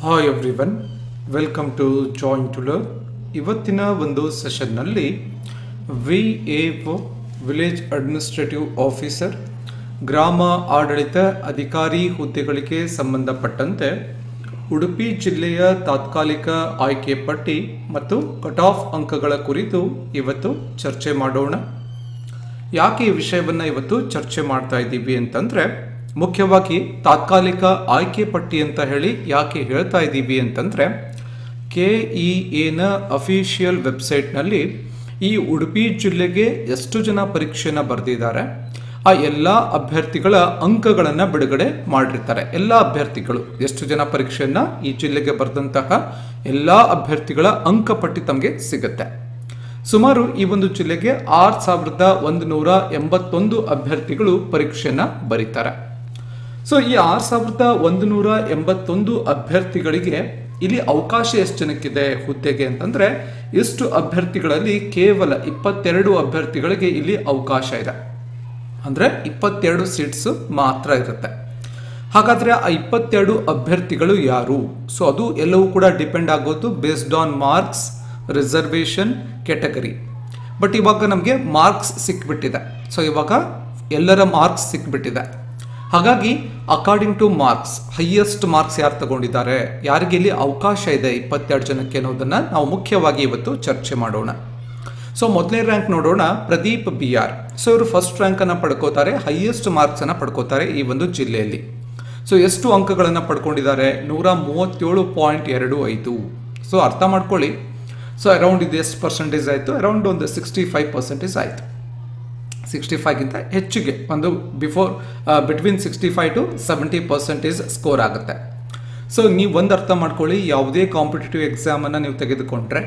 Hi everyone, welcome to join to learn. ಇವತ್ತಿನ ಒಂದು ಸೆಷನ್ನಲ್ಲಿ VAO ವಿಲೇಜ್ ಅಡ್ಮಿನಿಸ್ಟ್ರೇಟಿವ್ ಆಫೀಸರ್ ಗ್ರಾಮ ಆಡಳಿತ ಅಧಿಕಾರಿ ಹುದ್ದೆಗಳಿಗೆ ಸಂಬಂಧಪಟ್ಟಂತೆ ಉಡುಪಿ ಜಿಲ್ಲೆಯ ತಾತ್ಕಾಲಿಕ ಆಯ್ಕೆ ಪಟ್ಟಿ ಮತ್ತು ಕಟ್ ಆಫ್ ಅಂಕಗಳ ಕುರಿತು ಇವತ್ತು ಚರ್ಚೆ ಮಾಡೋಣ. ಯಾಕೆ ಈ ವಿಷಯವನ್ನು ಇವತ್ತು ಚರ್ಚೆ ಮಾಡ್ತಾ ಇದ್ದೀವಿ ಅಂತಂದರೆ, ಮುಖ್ಯವಾಗಿ ತಾತ್ಕಾಲಿಕ ಆಯ್ಕೆ ಪಟ್ಟಿ ಅಂತ ಹೇಳಿ ಯಾಕೆ ಹೇಳ್ತಾ ಇದ್ದೀವಿ ಅಂತಂದರೆ, KEAನ ಅಫಿಷಿಯಲ್ ವೆಬ್ಸೈಟ್ನಲ್ಲಿ ಈ ಉಡುಪಿ ಜಿಲ್ಲೆಗೆ ಎಷ್ಟು ಜನ ಪರೀಕ್ಷೆಯನ್ನು ಬರೆದಿದ್ದಾರೆ ಆ ಎಲ್ಲ ಅಭ್ಯರ್ಥಿಗಳ ಅಂಕಗಳನ್ನು ಬಿಡುಗಡೆ ಮಾಡಿರ್ತಾರೆ. ಎಲ್ಲ ಅಭ್ಯರ್ಥಿಗಳು ಎಷ್ಟು ಜನ ಪರೀಕ್ಷೆಯನ್ನು ಈ ಜಿಲ್ಲೆಗೆ ಬರೆದಂತಹ ಎಲ್ಲ ಅಭ್ಯರ್ಥಿಗಳ ಅಂಕಪಟ್ಟಿ ತಮಗೆ ಸಿಗುತ್ತೆ. ಸುಮಾರು ಈ ಒಂದು ಜಿಲ್ಲೆಗೆ 6181 ಅಭ್ಯರ್ಥಿಗಳು ಪರೀಕ್ಷೆಯನ್ನು ಬರೀತಾರೆ. ಸೊ ಈ 6181 ಅಭ್ಯರ್ಥಿಗಳಿಗೆ ಇಲ್ಲಿ ಅವಕಾಶ ಎಷ್ಟು ಜನಕ್ಕಿದೆ ಹುದ್ದೆಗೆ ಅಂತಂದರೆ, ಇಷ್ಟು ಅಭ್ಯರ್ಥಿಗಳಲ್ಲಿ ಕೇವಲ 22 ಅಭ್ಯರ್ಥಿಗಳಿಗೆ ಇಲ್ಲಿ ಅವಕಾಶ ಇದೆ. ಅಂದರೆ 22 ಸೀಟ್ಸ್ ಮಾತ್ರ ಇರುತ್ತೆ. ಹಾಗಾದರೆ ಆ 22 ಅಭ್ಯರ್ಥಿಗಳು ಯಾರು? ಸೊ ಅದು ಎಲ್ಲವೂ ಕೂಡ ಡಿಪೆಂಡ್ ಆಗೋದು based on marks, reservation, category. But ಇವಾಗ ನಮಗೆ ಮಾರ್ಕ್ಸ್ ಸಿಕ್ಬಿಟ್ಟಿದೆ. ಸೊ ಇವಾಗ ಎಲ್ಲರ ಮಾರ್ಕ್ಸ್ ಸಿಕ್ಬಿಟ್ಟಿದೆ. ಹಾಗಾಗಿ according two marks, highest marks ಯಾರು ತಗೊಂಡಿದ್ದಾರೆ, ಯಾರಿಗೆ ಇಲ್ಲಿ ಅವಕಾಶ ಇದೆ 22 ಜನಕ್ಕೆ ಅನ್ನೋದನ್ನು ನಾವು ಮುಖ್ಯವಾಗಿ ಇವತ್ತು ಚರ್ಚೆ ಮಾಡೋಣ. ಸೊ ಮೊದಲನೇ ರ್ಯಾಂಕ್ ನೋಡೋಣ, ಪ್ರದೀಪ್ BR. ಸೊ ಇವರು ಫಸ್ಟ್ ರ್ಯಾಂಕನ್ನು ಪಡ್ಕೋತಾರೆ, ಹೈಯೆಸ್ಟ್ ಮಾರ್ಕ್ಸನ್ನು ಪಡ್ಕೋತಾರೆ ಈ ಒಂದು ಜಿಲ್ಲೆಯಲ್ಲಿ. ಸೊ ಎಷ್ಟು ಅಂಕಗಳನ್ನು ಪಡ್ಕೊಂಡಿದ್ದಾರೆ? 137.25. ಸೊ ಅರ್ಥ ಮಾಡ್ಕೊಳ್ಳಿ. ಸೊ ಅರೌಂಡ್ ಇದು ಎಷ್ಟು ಪರ್ಸೆಂಟೇಜ್ ಆಯಿತು? ಅರೌಂಡ್ ಒಂದು 65% ಆಯಿತು. 65ಗಿಂತ ಹೆಚ್ಚಿಗೆ ಒಂದು ಬಿಟ್ವೀನ್ 65 to 70% ಸ್ಕೋರ್ ಆಗುತ್ತೆ. ಸೊ ನೀವು ಒಂದು ಅರ್ಥ ಮಾಡ್ಕೊಳ್ಳಿ, ಯಾವುದೇ ಕಾಂಪಿಟೇಟಿವ್ ಎಕ್ಸಾಮನ್ನು ನೀವು ತೆಗೆದುಕೊಂಡ್ರೆ,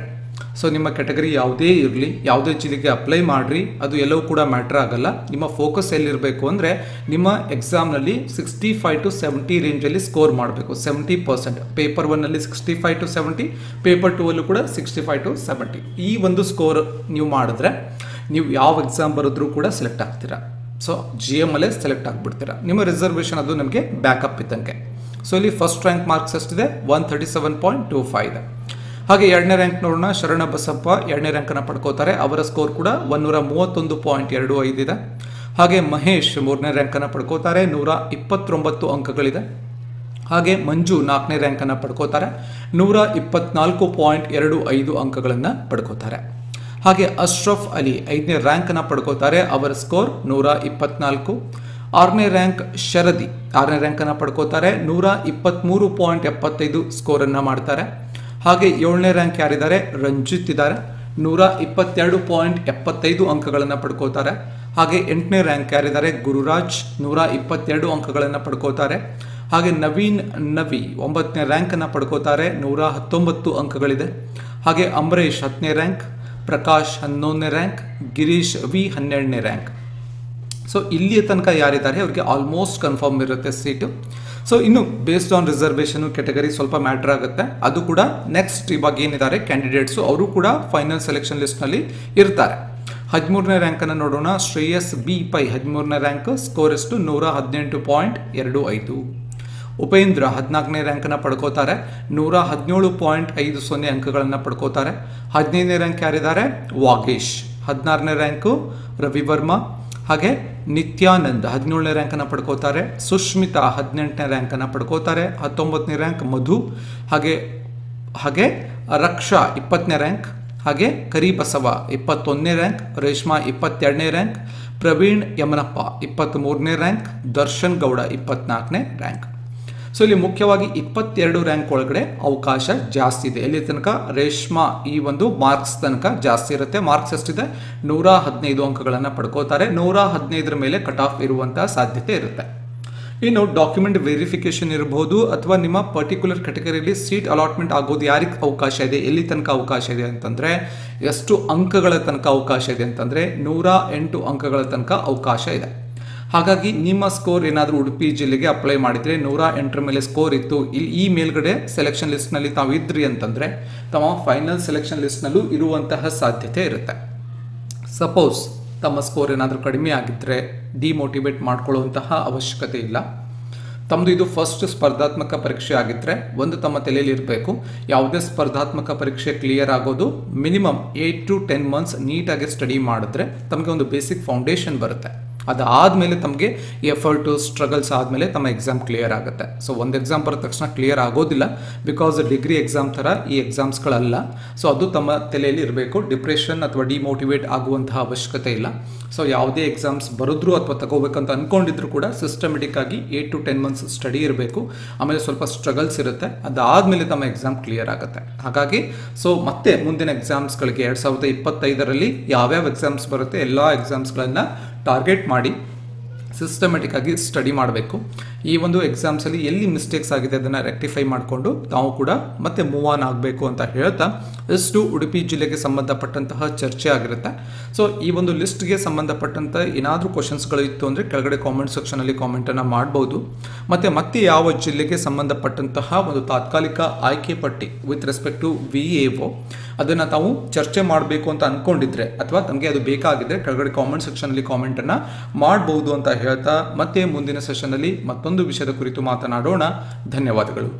ಸೊ ನಿಮ್ಮ ಕೆಟಗರಿ ಯಾವುದೇ ಇರಲಿ, ಯಾವುದೇ ಜಿಲ್ಲೆಗೆ ಅಪ್ಲೈ ಮಾಡಿರಿ, ಅದು ಎಲ್ಲವೂ ಕೂಡ ಮ್ಯಾಟ್ರ್ ಆಗಲ್ಲ. ನಿಮ್ಮ ಫೋಕಸ್ ಎಲ್ಲಿರಬೇಕು ಅಂದರೆ, ನಿಮ್ಮ ಎಕ್ಸಾಮ್ನಲ್ಲಿ 65 to 70 ರೇಂಜಲ್ಲಿ ಸ್ಕೋರ್ ಮಾಡಬೇಕು. 70%. ಪೇಪರ್ 1ನಲ್ಲಿ 65 to 70, ಪೇಪರ್ 2ಅಲ್ಲೂ ಕೂಡ 65 to 70. ಈ ಒಂದು ಸ್ಕೋರ್ ನೀವು ಮಾಡಿದ್ರೆ ನೀವು ಯಾವ ಎಕ್ಸಾಮ್ ಬರೆದ್ರೂ ಕೂಡ ಸೆಲೆಕ್ಟ್ ಆಗ್ತೀರಾ. ಸೊ GM ಅಲ್ಲೇ ಸೆಲೆಕ್ಟ್ ಆಗಿಬಿಡ್ತೀರಾ. ನಿಮ್ಮ ರಿಸರ್ವೇಷನ್ ಅದು ನಮಗೆ ಬ್ಯಾಕಪ್ ಇದ್ದಂಗೆ. ಸೊ ಇಲ್ಲಿ ಫಸ್ಟ್ ರ್ಯಾಂಕ್ ಮಾರ್ಕ್ಸ್ ಎಷ್ಟಿದೆ? 137.25 ಇದೆ. ಹಾಗೆ ಎರಡನೇ ರ್ಯಾಂಕ್ ನೋಡೋಣ, ಶರಣ ಬಸಪ್ಪ 2ನೇ ರ್ಯಾಂಕನ್ನು ಪಡ್ಕೋತಾರೆ. ಅವರ ಸ್ಕೋರ್ ಕೂಡ 131.25 ಇದೆ. ಹಾಗೆ ಮಹೇಶ್ 3ನೇ ರ್ಯಾಂಕನ್ನು ಪಡ್ಕೋತಾರೆ, 129 ಅಂಕಗಳಿದೆ. ಹಾಗೆ ಮಂಜು 4ನೇ ರ್ಯಾಂಕನ್ನು ಪಡ್ಕೋತಾರೆ, 124.25 ಅಂಕಗಳನ್ನು ಪಡ್ಕೋತಾರೆ. ಹಾಗೆ ಅಶ್ರಫ್ ಅಲಿ 5ನೇ ರ್ಯಾಂಕನ್ನು ಪಡ್ಕೋತಾರೆ, ಅವರ ಸ್ಕೋರ್ 124. 6ನೇ ರ್ಯಾಂಕ್ ಶರದಿ 6ನೇ ರ್ಯಾಂಕನ್ನು ಪಡ್ಕೋತಾರೆ, 123.75 ಸ್ಕೋರನ್ನು ಮಾಡ್ತಾರೆ. ಹಾಗೆ 7ನೇ ರ್ಯಾಂಕ್ ಯಾರಿದ್ದಾರೆ? ರಂಜಿತ್ ಇದ್ದಾರೆ, 122.75 ಅಂಕಗಳನ್ನು ಪಡ್ಕೋತಾರೆ. ಹಾಗೆ 8ನೇ ರ್ಯಾಂಕ್ ಯಾರಿದ್ದಾರೆ? ಗುರುರಾಜ್ 122 ಅಂಕಗಳನ್ನು ಪಡ್ಕೋತಾರೆ. ಹಾಗೆ ನವೀನ್ 9ನೇ ರ್ಯಾಂಕನ್ನು ಪಡ್ಕೋತಾರೆ, 119 ಅಂಕಗಳಿದೆ. ಹಾಗೆ ಅಂಬರೀಶ್ 10ನೇ ರ್ಯಾಂಕ್, ಪ್ರಕಾಶ್ 11ನೇ ರ್ಯಾಂಕ್, ಗಿರೀಶ್ V 12ನೇ ರ್ಯಾಂಕ್. ಸೊ ಇಲ್ಲಿಯ ತನಕ ಯಾರಿದ್ದಾರೆ ಅವರಿಗೆ ಆಲ್ಮೋಸ್ಟ್ ಕನ್ಫರ್ಮ್ ಇರುತ್ತೆ ಸೀಟು. ಸೊ ಇನ್ನು ಬೇಸ್ಡ್ ಆನ್ ರಿಸರ್ವೇಷನು, ಕೆಟಗರಿ ಸ್ವಲ್ಪ ಮ್ಯಾಟ್ರ್ ಆಗುತ್ತೆ. ಅದು ಕೂಡ ನೆಕ್ಸ್ಟ್ ಇವಾಗ ಏನಿದ್ದಾರೆ ಕ್ಯಾಂಡಿಡೇಟ್ಸು ಅವರು ಕೂಡ ಫೈನಲ್ ಸೆಲೆಕ್ಷನ್ ಲಿಸ್ಟ್ನಲ್ಲಿ ಇರ್ತಾರೆ. 13ನೇ ರ್ಯಾಂಕನ್ನು ನೋಡೋಣ, ಶ್ರೇಯಸ್ B ಪೈ 13ನೇ ರ್ಯಾಂಕ್, ಸ್ಕೋರ್ ಎಷ್ಟು? 118.25. ಉಪೇಂದ್ರ 14ನೇ ರ್ಯಾಂಕನ್ನು ಪಡ್ಕೋತಾರೆ, 117.50 ಅಂಕಗಳನ್ನು ಪಡ್ಕೋತಾರೆ. 15ನೇ ರ್ಯಾಂಕ್ ಯಾರಿದ್ದಾರೆ? ವಾಗೇಶ್. 16ನೇ ರ್ಯಾಂಕು ರವಿವರ್ಮ. ಹಾಗೆ ನಿತ್ಯಾನಂದ್ 17ನೇ ರ್ಯಾಂಕನ್ನು ಪಡ್ಕೋತಾರೆ. ಸುಷ್ಮಿತಾ 18ನೇ ರ್ಯಾಂಕನ್ನು ಪಡ್ಕೋತಾರೆ. 19ನೇ ರ್ಯಾಂಕ್ ಮಧು. ಹಾಗೆ ರಕ್ಷಾ 20ನೇ ರ್ಯಾಂಕ್. ಹಾಗೆ ಕರಿಬಸವ 21ನೇ ರ್ಯಾಂಕ್. ರೇಷ್ಮಾ 22ನೇ ರ್ಯಾಂಕ್. ಪ್ರವೀಣ್ ಯಮನಪ್ಪ 23ನೇ ರ್ಯಾಂಕ್. ದರ್ಶನ್ ಗೌಡ 24ನೇ ರ್ಯಾಂಕ್. ಸೊ ಇಲ್ಲಿ ಮುಖ್ಯವಾಗಿ 22 ರ್ಯಾಂಕ್ ಒಳಗಡೆ ಅವಕಾಶ ಜಾಸ್ತಿ ಇದೆ. ಎಲ್ಲಿ ತನಕ? ರೇಷ್ಮಾ ಈ ಒಂದು ಮಾರ್ಕ್ಸ್ ತನಕ ಜಾಸ್ತಿ ಇರುತ್ತೆ. ಮಾರ್ಕ್ಸ್ ಎಷ್ಟಿದೆ? 115 ಅಂಕಗಳನ್ನು ಪಡ್ಕೋತಾರೆ. 115 ಮೇಲೆ ಕಟ್ ಆಫ್ ಇರುವಂತಹ ಸಾಧ್ಯತೆ ಇರುತ್ತೆ. ಇನ್ನು ಡಾಕ್ಯುಮೆಂಟ್ ವೆರಿಫಿಕೇಶನ್ ಇರಬಹುದು, ಅಥವಾ ನಿಮ್ಮ ಪರ್ಟಿಕ್ಯುಲರ್ ಕೆಟಗರಿಯಲ್ಲಿ ಸೀಟ್ ಅಲಾಟ್ಮೆಂಟ್ ಆಗೋದು ಯಾರಿಗೆ ಅವಕಾಶ ಇದೆ, ಎಲ್ಲಿ ತನಕ ಅವಕಾಶ ಇದೆ ಅಂತಂದರೆ, ಎಷ್ಟು ಅಂಕಗಳ ತನಕ ಅವಕಾಶ ಇದೆ ಅಂತಂದರೆ 108 ಅಂಕಗಳ ತನಕ ಅವಕಾಶ ಇದೆ. ಹಾಗಾಗಿ ನಿಮ್ಮ ಸ್ಕೋರ್ ಏನಾದರೂ ಉಡುಪಿ ಜಿಲ್ಲೆಗೆ ಅಪ್ಲೈ ಮಾಡಿದರೆ 108 ಮೇಲೆ ಸ್ಕೋರ್ ಇತ್ತು, ಈ ಮೇಲ್ಗಡೆ ಸೆಲೆಕ್ಷನ್ ಲಿಸ್ಟ್ನಲ್ಲಿ ತಾವು ಇದ್ರಿ ಅಂತಂದರೆ ತಮ್ಮ ಫೈನಲ್ ಸೆಲೆಕ್ಷನ್ ಲಿಸ್ಟ್ನಲ್ಲೂ ಇರುವಂತಹ ಸಾಧ್ಯತೆ ಇರುತ್ತೆ. ಸಪೋಸ್ ತಮ್ಮ ಸ್ಕೋರ್ ಏನಾದರೂ ಕಡಿಮೆ ಆಗಿದ್ದರೆ ಡಿಮೋಟಿವೇಟ್ ಮಾಡ್ಕೊಳ್ಳುವಂತಹ ಅವಶ್ಯಕತೆ ಇಲ್ಲ. ತಮ್ಮದು ಇದು ಫಸ್ಟ್ ಸ್ಪರ್ಧಾತ್ಮಕ ಪರೀಕ್ಷೆ ಆಗಿದ್ದರೆ ಒಂದು ತಮ್ಮ ತಲೆಯಲ್ಲಿ ಇರಬೇಕು, ಯಾವುದೇ ಸ್ಪರ್ಧಾತ್ಮಕ ಪರೀಕ್ಷೆ ಕ್ಲಿಯರ್ ಆಗೋದು ಮಿನಿಮಮ್ 8 to 10 months ನೀಟಾಗಿ ಸ್ಟಡಿ ಮಾಡಿದ್ರೆ ತಮಗೆ ಒಂದು ಬೇಸಿಕ್ ಫೌಂಡೇಶನ್ ಬರುತ್ತೆ. ಅದಾದಮೇಲೆ ತಮಗೆ ಎಫರ್ಟು ಸ್ಟ್ರಗಲ್ಸ್ ಆದಮೇಲೆ ತಮ್ಮ ಎಕ್ಸಾಮ್ ಕ್ಲಿಯರ್ ಆಗುತ್ತೆ. ಸೊ ಒಂದು ಎಕ್ಸಾಮ್ ಬರೋ ತಕ್ಷಣ ಕ್ಲಿಯರ್ ಆಗೋದಿಲ್ಲ, ಬಿಕಾಸ್ ಡಿಗ್ರಿ ಎಕ್ಸಾಮ್ ಥರ ಈ ಎಕ್ಸಾಮ್ಸ್ಗಳಲ್ಲ. ಸೊ ಅದು ತಮ್ಮ ತಲೆಯಲ್ಲಿ ಇರಬೇಕು. ಡಿಪ್ರೆಷನ್ ಅಥವಾ ಡಿಮೋಟಿವೇಟ್ ಆಗುವಂತಹ ಅವಶ್ಯಕತೆ ಇಲ್ಲ. ಸೊ ಯಾವುದೇ ಎಕ್ಸಾಮ್ಸ್ ಬರೋದ್ರು ಅಥವಾ ತಗೋಬೇಕಂತ ಅಂದ್ಕೊಂಡಿದ್ರು ಕೂಡ ಸಿಸ್ಟಮೆಟಿಕ್ ಆಗಿ 8 to 10 months ಸ್ಟಡಿ ಇರಬೇಕು. ಆಮೇಲೆ ಸ್ವಲ್ಪ ಸ್ಟ್ರಗಲ್ಸ್ ಇರುತ್ತೆ, ಅದಾದಮೇಲೆ ತಮ್ಮ ಎಕ್ಸಾಮ್ ಕ್ಲಿಯರ್ ಆಗುತ್ತೆ. ಹಾಗಾಗಿ ಸೊ ಮತ್ತೆ ಮುಂದಿನ ಎಕ್ಸಾಮ್ಸ್ಗಳಿಗೆ 2025ರಲ್ಲಿ ಯಾವ್ಯಾವ ಎಕ್ಸಾಮ್ಸ್ ಬರುತ್ತೆ ಎಲ್ಲ ಎಕ್ಸಾಮ್ಸ್ಗಳನ್ನು ಟಾರ್ಗೆಟ್ ಮಾಡಿ ಸಿಸ್ಟಮೆಟಿಕ್ ಆಗಿ ಸ್ಟಡಿ ಮಾಡಬೇಕು. ಈ ಒಂದು ಎಕ್ಸಾಮ್ಸಲ್ಲಿ ಎಲ್ಲಿ ಮಿಸ್ಟೇಕ್ಸ್ ಆಗಿದೆ ಅದನ್ನು ರೆಕ್ಟಿಫೈ ಮಾಡಿಕೊಂಡು ನಾವು ಕೂಡ ಮತ್ತೆ ಮೂವ್ ಆನ್ ಆಗಬೇಕು ಅಂತ ಹೇಳ್ತಾ ಇಷ್ಟು ಉಡುಪಿ ಜಿಲ್ಲೆಗೆ ಸಂಬಂಧಪಟ್ಟಂತಹ ಚರ್ಚೆ ಆಗಿರುತ್ತೆ. ಸೊ ಈ ಒಂದು ಲಿಸ್ಟ್ಗೆ ಸಂಬಂಧಪಟ್ಟಂಥ ಏನಾದರೂ ಕ್ವಶನ್ಸ್ಗಳು ಇತ್ತು ಅಂದರೆ ಕೆಳಗಡೆ ಕಾಮೆಂಟ್ ಸೆಕ್ಷನಲ್ಲಿ ಕಾಮೆಂಟನ್ನು ಮಾಡ್ಬೋದು. ಮತ್ತೆ ಯಾವ ಜಿಲ್ಲೆಗೆ ಸಂಬಂಧಪಟ್ಟಂತಹ ಒಂದು ತಾತ್ಕಾಲಿಕ ಆಯ್ಕೆ ಪಟ್ಟಿ ವಿತ್ ರೆಸ್ಪೆಕ್ಟ್ ಟು VAO ಅದನ್ನು ತಾವು ಚರ್ಚೆ ಮಾಡಬೇಕು ಅಂತ ಅಂದ್ಕೊಂಡಿದ್ರೆ ಅಥವಾ ತಮಗೆ ಅದು ಬೇಕಾಗಿದ್ದರೆ ಕೆಳಗಡೆ ಕಾಮೆಂಟ್ ಸೆಕ್ಷನಲ್ಲಿ ಕಾಮೆಂಟನ್ನು ಮಾಡ್ಬೋದು ಅಂತ ಹೇಳ್ತಾ ಮತ್ತೆ ಮುಂದಿನ ಸೆಷನ್ನಲ್ಲಿ ಮತ್ತೊಂದು ವಿಷಯದ ಕುರಿತು ಮಾತನಾಡೋಣ. ಧನ್ಯವಾದಗಳು.